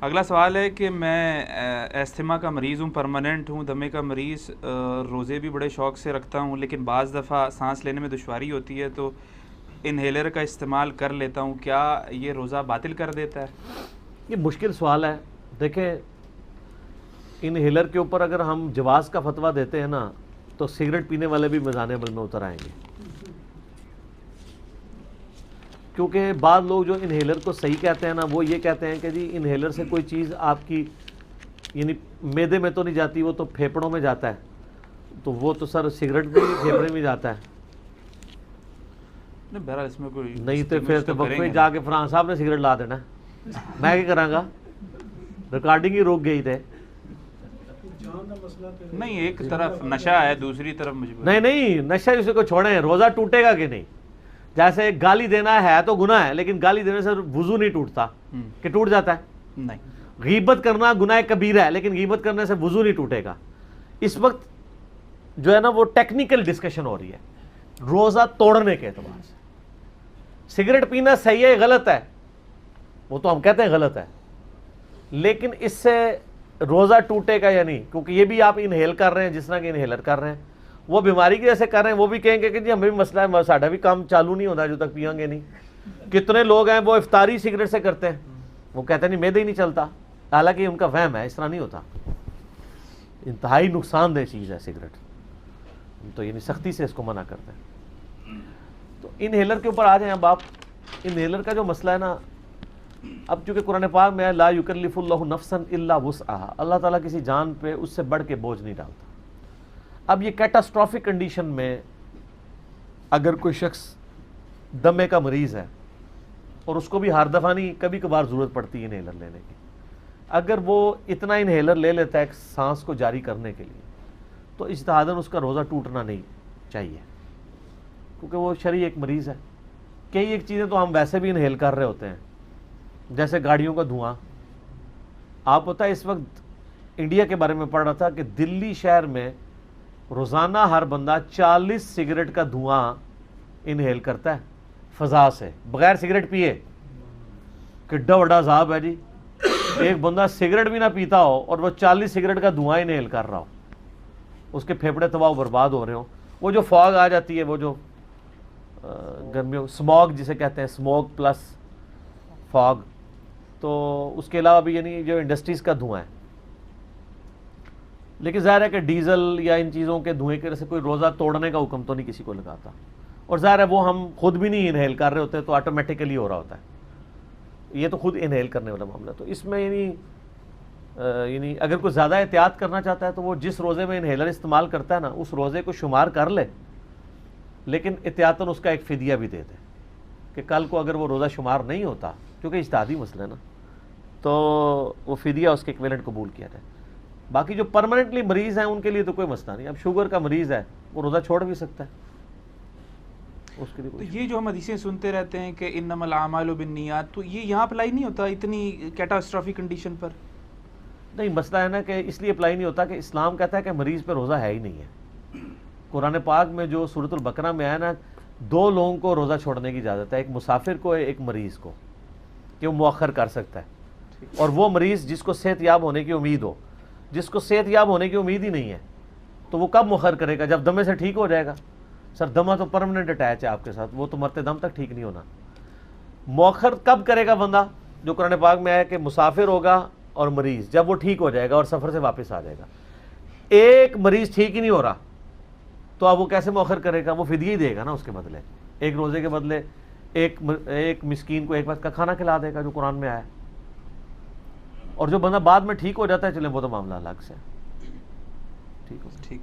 اگلا سوال ہے کہ میں استھما کا مریض ہوں، پرماننٹ ہوں، دمے کا مریض، روزے بھی بڑے شوق سے رکھتا ہوں، لیکن بعض دفعہ سانس لینے میں دشواری ہوتی ہے تو انہیلر کا استعمال کر لیتا ہوں، کیا یہ روزہ باطل کر دیتا ہے؟ یہ مشکل سوال ہے. دیکھیں، انہیلر کے اوپر اگر ہم جواز کا فتویٰ دیتے ہیں نا تو سگریٹ پینے والے بھی میدان عمل میں اتر آئیں گے، کیونکہ بعض لوگ جو انہیلر کو صحیح کہتے ہیں نا وہ یہ کہتے ہیں کہ جی انہیلر سے کوئی چیز آپ کی یعنی معدے میں تو نہیں جاتی، وہ تو پھیپڑوں میں جاتا ہے، تو وہ تو سر سگریٹ بھی پھیپڑے میں جاتا ہے. بہرحال اس میں کوئی نہیں تو پھر تو وقفے جا کے فرحان صاحب نے سگریٹ لا دینا، میں کیا کراں گا؟ ریکارڈنگ ہی روک گئی تھے. نہیں، ایک طرف نشہ ہے، دوسری طرف مجبور. نہیں نشہ اسے کو چھوڑیں، روزہ ٹوٹے گا کہ نہیں؟ جیسے گالی دینا ہے تو گناہ ہے، لیکن گالی دینے سے وضو نہیں ٹوٹتا کہ ٹوٹ جاتا ہے؟ نہیں. غیبت کرنا گناہ کبیرہ ہے، لیکن غیبت کرنے سے وضو نہیں ٹوٹے گا. اس وقت جو ہے نا وہ ٹیکنیکل ڈسکشن ہو رہی ہے روزہ توڑنے کے اعتبار سے. سگریٹ پینا صحیح ہے غلط ہے؟ وہ تو ہم کہتے ہیں غلط ہے، لیکن اس سے روزہ ٹوٹے گا یا نہیں؟ کیونکہ یہ بھی آپ انہیل کر رہے ہیں جس طرح کہ انہیلر کر رہے ہیں، وہ بیماری کی وجہ سے کر رہے ہیں، وہ بھی کہیں گے کہ جی ہمیں بھی مسئلہ ہے، ساڈا بھی کام چالو نہیں ہوتا جو تک پیئیں گے نہیں. کتنے لوگ ہیں وہ افطاری سگریٹ سے کرتے ہیں، وہ کہتے ہیں نہیں معدہ ہی نہیں چلتا، حالانکہ ان کا وہم ہے، اس طرح نہیں ہوتا. انتہائی نقصان دہ چیز ہے سگریٹ، تو یعنی سختی سے اس کو منع کرتے ہیں. تو انہیلر کے اوپر آ جائیں. اب آپ انہیلر کا جو مسئلہ ہے نا، اب چونکہ قرآن پاک میں لا یکلف اللہ نفسا الا وسعها، اللہ تعالیٰ کسی جان پہ اس سے بڑھ کے بوجھ نہیں ڈالتا. اب یہ کیٹاسٹرافک کنڈیشن میں اگر کوئی شخص دمے کا مریض ہے اور اس کو بھی ہر دفعہ نہیں، کبھی کبھار ضرورت پڑتی ہے انہیلر لینے کی، اگر وہ اتنا انہیلر لے لیتا ہے سانس کو جاری کرنے کے لیے، تو اجتہاداً اس کا روزہ ٹوٹنا نہیں چاہیے، کیونکہ وہ شرعی ایک مریض ہے. کئی ایک چیزیں تو ہم ویسے بھی انہیل کر رہے ہوتے ہیں، جیسے گاڑیوں کا دھواں. آپ پتہ ہے اس وقت انڈیا کے بارے میں پڑھ رہا تھا کہ دلی شہر میں روزانہ ہر بندہ 40 سگریٹ کا دھواں انہیل کرتا ہے فضا سے، بغیر سگریٹ پیے. کڈا بڑا عذاب ہے جی، ایک بندہ سگریٹ بھی نہ پیتا ہو اور وہ 40 سگریٹ کا دھواں انہیل کر رہا ہو، اس کے پھیپڑے تباہ و برباد ہو رہے ہوں. وہ جو فاگ آ جاتی ہے، وہ جو گرمیوں اسموگ جسے کہتے ہیں، اسموگ پلس فاگ، تو اس کے علاوہ بھی یعنی جو انڈسٹریز کا دھواں ہے. لیکن ظاہر ہے کہ ڈیزل یا ان چیزوں کے دھوئیں کی وجہ سے کوئی روزہ توڑنے کا حکم تو نہیں کسی کو لگاتا، اور ظاہر ہے وہ ہم خود بھی نہیں انہیل کر رہے ہوتے تو آٹومیٹیکلی ہو رہا ہوتا ہے. یہ تو خود انہیل کرنے والا معاملہ. تو اس میں یعنی اگر کوئی زیادہ احتیاط کرنا چاہتا ہے تو وہ جس روزے میں انہیلر استعمال کرتا ہے نا اس روزے کو شمار کر لے، لیکن احتیاطاً اس کا ایک فدیہ بھی دے دے کہ کل کو اگر وہ روزہ شمار نہیں ہوتا، کیونکہ اجتہادی مسئلہ ہے نا، تو وہ فدیہ اس کے ایکویلنٹ قبول کیا جائے. باقی جو پرماننٹلی مریض ہیں ان کے لیے تو کوئی مسئلہ نہیں. اب شوگر کا مریض ہے وہ روزہ چھوڑ بھی سکتا ہے، اس کے لیے تو یہ جو ہم حدیثیں سنتے رہتے ہیں کہ انما الاعمال بالنیات، تو یہ یہاں اپلائی نہیں ہوتا اتنی کیٹاسٹرافی کنڈیشن پر؟ نہیں، مسئلہ ہے نا کہ اس لیے اپلائی نہیں ہوتا کہ اسلام کہتا ہے کہ مریض پہ روزہ ہے ہی نہیں ہے. قرآن پاک میں جو سورۃ البقرہ میں آیا نا، 2 لوگوں کو روزہ چھوڑنے کی اجازت ہے، ایک مسافر کو ہے، ایک مریض کو، کہ وہ مؤخر کر سکتا ہے. اور وہ مریض جس کو صحت یاب ہونے کی امید ہو، جس کو صحت یاب ہونے کی امید ہی نہیں ہے تو وہ کب مؤخر کرے گا؟ جب دمے سے ٹھیک ہو جائے گا. سر دمہ تو پرماننٹ اٹیچ ہے آپ کے ساتھ، وہ تو مرتے دم تک ٹھیک نہیں ہونا. مؤخر کب کرے گا بندہ؟ جو قرآن پاک میں ہے کہ مسافر ہوگا اور مریض، جب وہ ٹھیک ہو جائے گا اور سفر سے واپس آ جائے گا. ایک مریض ٹھیک ہی نہیں ہو رہا تو اب وہ کیسے مؤخر کرے گا؟ وہ فدیہ ہی دے گا نا اس کے بدلے. ایک روزے کے بدلے ایک مسکین کو ایک وقت کا کھانا کھلا دے گا، جو قرآن میں آیا. اور جو بندہ بعد میں ٹھیک ہو جاتا ہے، چلیں وہ تو معاملہ الگ سے. ٹھیک.